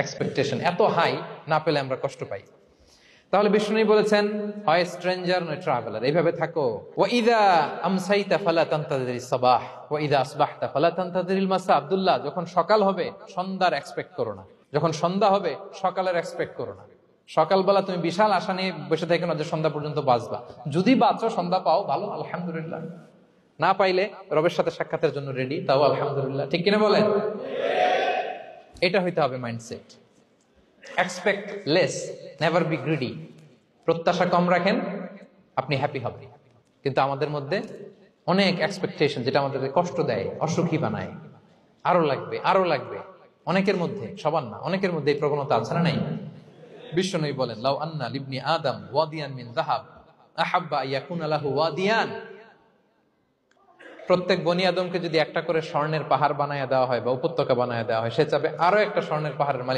Expectation এত high, না পেলে আমরা কষ্ট পাই। তাহলে বিষ্ণু বলেছেন, হয় স্ট্রেঞ্জার নয় ট্রাভেলার, এইভাবে থাকো। ওয়াইদা আমসাইতা ফালা তানতাযিরিস সাবাহ ওয়াইদা আসবাহতা ফালা তানতাযিরিল মাসা। আব্দুল্লাহ, যখন সকাল হবে সন্ধ্যার এক্সপেক্ট করো না, যখন সন্ধ্যা হবে সকালের এক্সপেক্ট করো না। সকালবেলা তুমি বিশাল আশা নিয়ে বসে থেকো না যে সন্ধ্যা পর্যন্ত বাঁচবা। যদি বাঁচো, সন্ধ্যা পাও, ভালো, আলহামদুলিল্লাহ। না পাইলে রবের সাথে সাক্ষাতের জন্য রেডি, তাও আলহামদুলিল্লাহ। ঠিক কিনা বলেন? এটা হইতে হবে mindset. Expect less, never be greedy. প্রত্যাশা কম রাখেন, আপনি হ্যাপি হবেন। কিন্তু আমাদের মধ্যে অনেক এক্সপেকটেশন, যেটা আমাদেরকে কষ্ট দেয়, অসুখী বানায়। আরো লাগবে, আরো লাগবে। অনেকের মধ্যে, সবার না, অনেকের মধ্যে এই প্রবণতা আছে না নাই? বিশ্বনবী বলেন, লাউ আন্না লিবনি আদম ওয়াদিয়ান মিন যাহাব আহাব্বা ইয়াকুনা লাহু ওয়াদিয়ান। প্রত্যেক বনি আদমকে যদি একটা করে স্বর্ণের পাহাড় বানায় দেওয়া হয় বা উপত্যকা বানায় দেওয়া হয়, সে চাবে আরো একটা স্বর্ণের পাহাড়ের মালিক